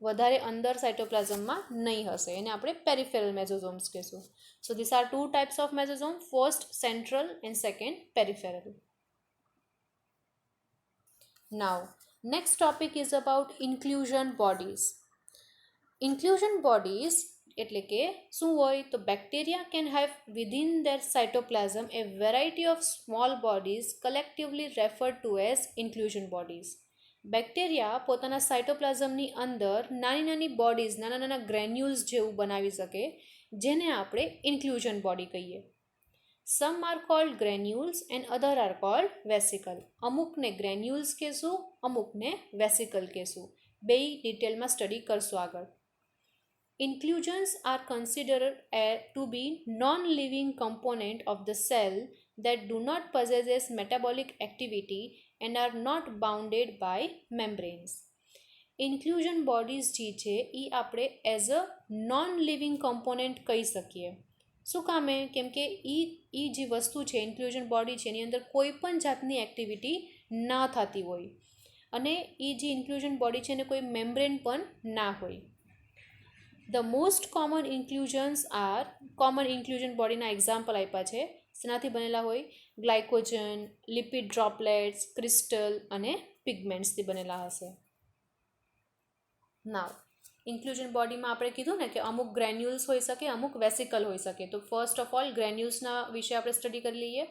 વધારે અંદર સાઇટોપ્લાઝમમાં નહીં હશે, એને આપણે પેરિફેરલ મેસોઝોમ્સ કહીશું. So this are two types of mesosome, first central and second peripheral. Now next topic is about inclusion bodies. Inclusion bodies એટલે કે શું હોય? તો bacteria can have within their cytoplasm a variety of small bodies collectively referred to as inclusion bodies. Bacteria પોતાના સાયટોપ્લાઝમની અંદર નાની નાની બોડીઝ, નાના નાના ગ્રેન્યુલ્સ જેવું બનાવી શકે, જેને આપણે ઇન્ક્લુઝન બોડી કહીએ. Some are called granules and other are called vesicle. અમુકને ગ્રેન્યુલ્સ કહેશું, અમુકને વેસિકલ કહેશું. બે ડિટેલમાં સ્ટડી કરશું આગળ. Inclusions are considered to be non-living component of the cell that do not possess metabolic activity and are not bounded by membranes. Inclusion bodies જે છે એ આપણે as a non living component કહી શકીએ. શું કામે? કેમ કે એ જે વસ્તુ છે, ઇન્ક્લુઝન બોડી છે, એની અંદર કોઈ પણ જાતની એક્ટિવિટી ના થતી હોય અને એ જે ઇન્ક્લુઝન બોડી છે એને કોઈ મેમ્બ્રેન પણ ના હોય. The most common inclusions are, common inclusion બોડીના એક્ઝામ્પલ આપ્યા છે. શેનાથી બનેલા હોય? ગ્લાયકોજન, લિપિડ ડ્રોપલેટ્સ, ક્રિસ્ટલ અને પિગમેન્ટ્સથી બનેલા હશે. નાવ ઇન્ક્લુઝન બોડીમાં આપણે કીધું ને કે અમુક ગ્રેન્યુલ્સ હોઈ શકે, અમુક વેસિકલ હોઈ શકે. તો ફર્સ્ટ ઓફ ઓલ ગ્રેન્યુલ્સના વિશે આપણે સ્ટડી કરી લઈએ.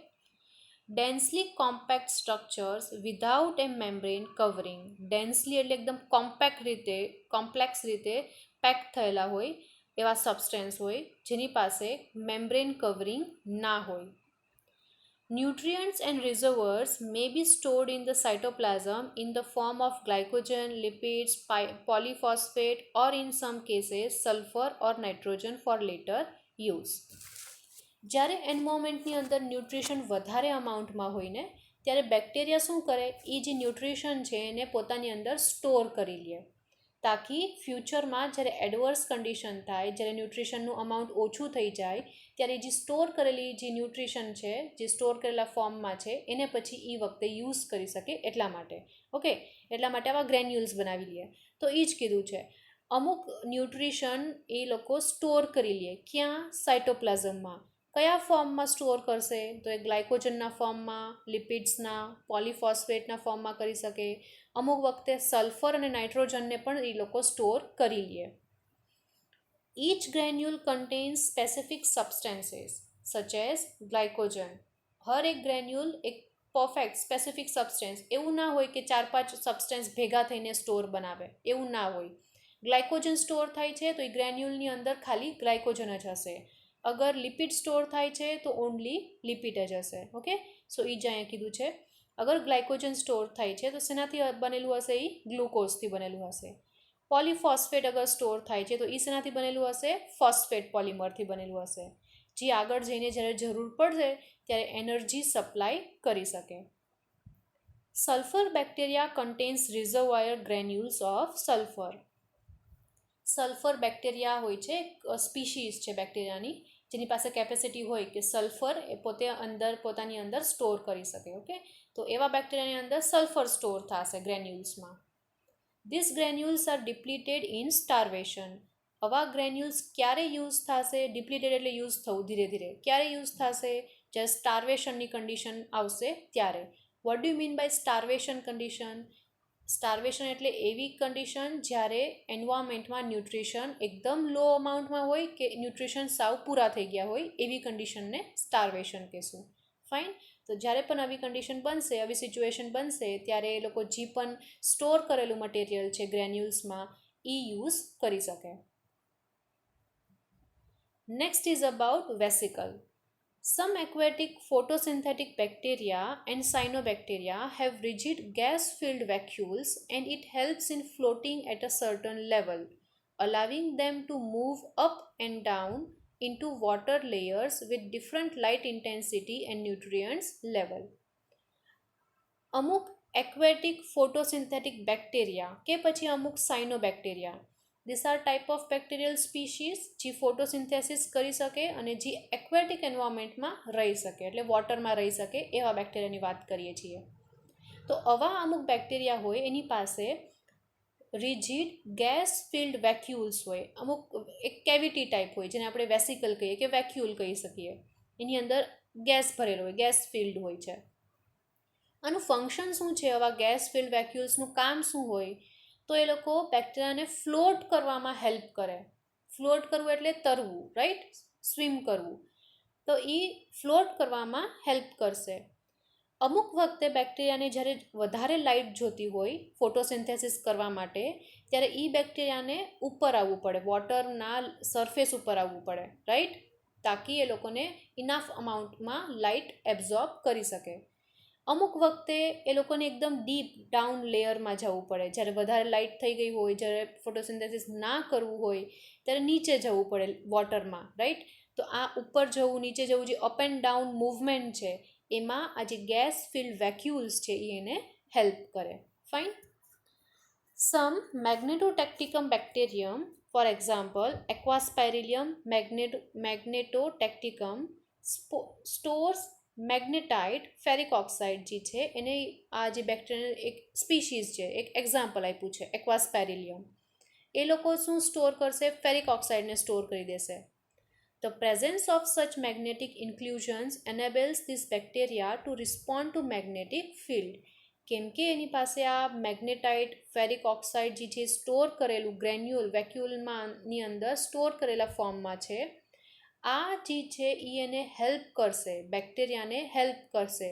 ડેન્સલી કોમ્પેક્ટ સ્ટ્રક્ચર્સ વિધાઉટ એ મેમ્બ્રેન કવરિંગ. ડેન્સલી એટલે એકદમ કોમ્પ્લેક્સ રીતે પેક થયેલા હોય એવા સબસ્ટેન્સ હોય જેની પાસે મેમ્બ્રેન કવરિંગ ના હોય. Nutrients and reservoirs may be stored in the cytoplasm in the form of glycogen, lipids, polyphosphate or in some cases sulfur or nitrogen for later use. જ્યારે એન્વાયરમેન્ટની અંદર ન્યુટ્રિશન વધારે અમાઉન્ટમાં હોય ને ત્યારે બેક્ટેરિયા શું કરે? એ જે ન્યુટ્રિશન છે એને પોતાની અંદર સ્ટોર કરી લે, તાકી ફ્યુચરમાં જ્યારે એડવર્સ કન્ડિશન થાય, જ્યારે ન્યુટ્રિશનનું અમાઉન્ટ ઓછું થઈ જાય ત્યારે જે સ્ટોર કરેલી જે ન્યુટ્રિશન છે, જે સ્ટોર કરેલા ફોર્મમાં છે, એને પછી એ વખતે યુઝ કરી શકે એટલા માટે. ઓકે, એટલા માટે આવા ગ્રેન્યુલ્સ બનાવી લે. તો એ જ કીધું છે, અમુક ન્યુટ્રિશન એ લોકો સ્ટોર કરી લે. ક્યાં? સાયટોપ્લાઝમમાં. કયા ફોર્મમાં સ્ટોર કરશે? તો એ ગ્લાયકોજનના ફોર્મમાં, લિપિડ્સના, પોલીફોસ્ફેટના ફોર્મમાં કરી શકે. અમુક વખતે સલ્ફર અને નાઇટ્રોજનને પણ એ લોકો સ્ટોર કરી લે. Each granule contains specific substances such as glycogen. હર એક ગ્રેન્યુલ એક પરફેક્ટ સ્પેસિફિક સબસ્ટેન્સ, એવું ના હોય કે 4-5 સબસ્ટેન્સ ભેગા થઈને સ્ટોર બનાવે, એવું ના હોય. ગ્લાયકોજન સ્ટોર થાય છે તો એ ગ્રેન્યુલની અંદર ખાલી ગ્લાયકોજન જ હશે. અગર લિપિડ સ્ટોર થાય છે તો ઓનલી લિપિડ જ હશે. ઓકે, સો એ જ અહીંયા કીધું છે. અગર ગ્લાયકોજન સ્ટોર થાય છે તો શેનાથી બનેલું હશે? એ ગ્લુકોઝથી બનેલું હશે. પોલીફોસ્ફેટ અગર સ્ટોર થાય છે તો એ શેનાથી બનેલું હશે? ફોસ્ફેટ પોલિમરથી બનેલું હશે, જે આગળ જઈને જ્યારે જરૂર પડશે ત્યારે એનર્જી સપ્લાય કરી શકે. Sulphur bacteria contains reservoir granules of sulphur. Sulphur bacteria હોય છે, સ્પીશીઝ છે બેક્ટેરિયાની જેની પાસે કેપેસિટી હોય કે સલ્ફર એ પોતાની અંદર સ્ટોર કરી શકે. ઓકે, તો એવા બેક્ટેરિયાની અંદર સલ્ફર સ્ટોર થશે ગ્રેન્યુલ્સમાં. These granules are depleted in starvation. આવા ગ્રેન્યુલ્સ ક્યારે યુઝ થશે? ડિપ્લીટેડ એટલે યુઝ થવું ધીરે ધીરે. ક્યારે યુઝ થશે? જ્યારે સ્ટાર્વેશનની કન્ડિશન આવશે ત્યારે. What do you mean by starvation condition? Starvation એટલે એવી કન્ડિશન જ્યારે એન્વાયરમેન્ટમાં ન્યુટ્રિશન એકદમ લો અમાઉન્ટમાં હોય કે ન્યુટ્રિશન સાવ પૂરા થઈ ગયા હોય, એવી કન્ડિશનને સ્ટાર્વેશન કહેશું. ફાઇન. તો જ્યારે પણ આવી કન્ડિશન બનશે, આવી સિચ્યુએશન બનશે ત્યારે એ લોકો જે પણ સ્ટોર કરેલું મટીરિયલ છે ગ્રેન્યુલ્સમાં એ યુઝ કરી શકે. Next is about vesicle. Some aquatic photosynthetic bacteria and cyanobacteria have rigid gas-filled vacuoles and it helps in floating at a certain level, allowing them to move up and down into water layers with different light intensity and nutrients level. અમુક aquatic photosynthetic bacteria કે પછી અમુક cyanobacteria, these are type of bacterial species જે photosynthesis કરી શકે અને જે aquatic એન્વાયરમેન્ટમાં રહી શકે, એટલે વોટરમાં રહી શકે એવા બેક્ટેરિયાની વાત કરીએ છીએ. તો આવા અમુક બેક્ટેરિયા હોય એની પાસે રિજિડ ગેસ ફિલ્ડ વેક્યુલ્સ હોય, અમુક એક કેવિટી ટાઈપ હોય જેને આપણે વેસિકલ કહીએ કે વેક્યુલ કહી શકીએ. એની અંદર ગેસ ભરેલો હોય, ગેસ ફિલ્ડ હોય છે. આનું ફંક્શન શું છે? આવા ગેસ ફિલ્ડ વેક્યુલ્સનું કામ શું હોય? તો એ લોકો બેક્ટેરિયાને ફ્લોટ કરવામાં હેલ્પ કરે. ફ્લોટ કરવું એટલે તરવું, રાઈટ? સ્વિમ કરવું. તો એ ફ્લોટ કરવામાં હેલ્પ કરશે. અમુક વખતે બેક્ટેરિયાને જ્યારે વધારે લાઇટ જોતી હોય ફોટોસિન્થેસિસ કરવા માટે, ત્યારે એ બેક્ટેરિયાને ઉપર આવવું પડે, વોટરના સરફેસ ઉપર આવવું પડે, રાઈટ, તાકી એ લોકોને ઇનફ અમાઉન્ટમાં લાઇટ એબ્ઝોર્બ કરી શકે. અમુક વખતે એ લોકોને એકદમ ડીપ ડાઉન લેયરમાં જવું પડે, જ્યારે વધારે લાઇટ થઈ ગઈ હોય, જ્યારે ફોટોસિન્થેસિસ ના કરવું હોય ત્યારે નીચે જવું પડે વોટરમાં, રાઈટ. તો આ ઉપર જવું નીચે જવું જે અપ એન્ડ ડાઉન મૂવમેન્ટ છે એમાં આ જે ગેસ ફિલ્ડ વેક્યુલ્સ છે એ એને હેલ્પ કરે. Fine. Some magnetotacticum bacterium, for example Aquaspirillum magnetotacticum, stores magnetite ferric oxide જે છે એને, આ જે બેક્ટેરિયલ એક સ્પીશીઝ છે, એક એક્ઝામ્પલ આપ્યું છે એક્વાસ્પાયરિલિયમ. એ લોકો શું સ્ટોર કરશે? ફેરિક ઓક્સાઇડને સ્ટોર કરી દેશે. The presence of such magnetic inclusions enables this bacteria to respond to magnetic field. કેમ કે એની પાસે આ મેગ્નેટાઇટ ફેરિક ઓક્સાઇડ જે છે સ્ટોર કરેલું ગ્રેન્યુલ વેક્યુલમાંની અંદર સ્ટોર કરેલા ફોર્મમાં છે, આ જે છે એ એને હેલ્પ કરશે, બેક્ટેરિયાને હેલ્પ કરશે.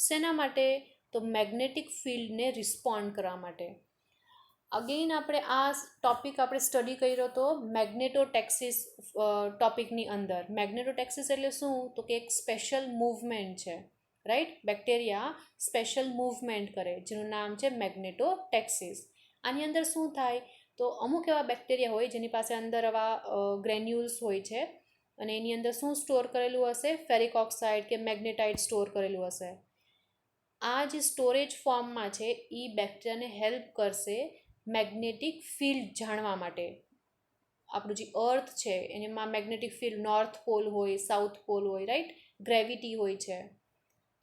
શેના માટે? તો મેગ્નેટિક ફિલ્ડને રિસ્પોન્ડ કરવા માટે. અગેઇન આપણે આ ટોપિક આપણે સ્ટડી કર્યો હતો મેગ્નેટોટેક્સિસ ટોપિકની અંદર. મેગ્નેટોટેક્સિસ એટલે શું? તો કે એક સ્પેશિયલ મૂવમેન્ટ છે, રાઈટ. બેક્ટેરિયા સ્પેશિયલ મૂવમેન્ટ કરે જેનું નામ છે મેગ્નેટોટેક્સિસ. આની અંદર શું થાય? તો અમુક એવા બેક્ટેરિયા હોય જેની પાસે અંદર આવા ગ્રેન્યુલ્સ હોય છે અને એની અંદર શું સ્ટોર કરેલું હશે? ફેરિક ઓક્સાઇડ કે મેગ્નેટાઇટ સ્ટોર કરેલું હશે. આ જે સ્ટોરેજ ફોર્મમાં છે એ બેક્ટેરિયાને હેલ્પ કરશે મેગ્નેટિક ફિલ્ડ જાણવા માટે. આપણું જે અર્થ છે એમાં મેગ્નેટિક ફિલ્ડ નોર્થ પોલ હોય, સાઉથ પોલ હોય, રાઈટ, ગ્રેવિટી હોય છે.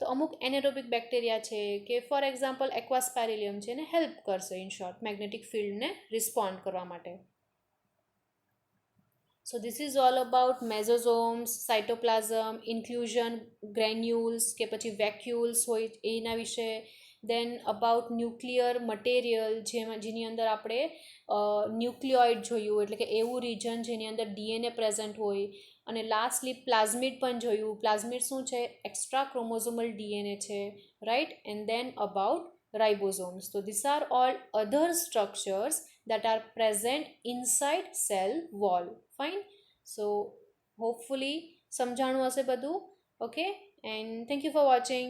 તો અમુક એનેરોબિક બેક્ટેરિયા છે કે ફોર એક્ઝામ્પલ એક્વાસ્પાયરિલિયમ છે એને હેલ્પ કરશે ઇન શોર્ટ મેગ્નેટિક ફિલ્ડને રિસ્પોન્ડ કરવા માટે. So this is all about mesosomes, cytoplasm, inclusion, granules કે પછી vacuoles હોય એના વિશે. દેન અબાઉટ ન્યુક્લિયર મટીરિયલ જેની અંદર આપણે ન્યુક્લિયોઇડ જોયું, એટલે કે એવું રિજન જેની અંદર ડીએનએ પ્રેઝન્ટ હોય. અને લાસ્ટલી પ્લાઝમિડ પણ જોયું. પ્લાઝમિડ શું છે? એક્સ્ટ્રા ક્રોમોઝોમલ ડીએનએ છે, right. And then about ribosomes. So these are all other structures that are present inside cell wall. Fine. So hopefully સમજાણું હશે બધું. Okay, and thank you for watching.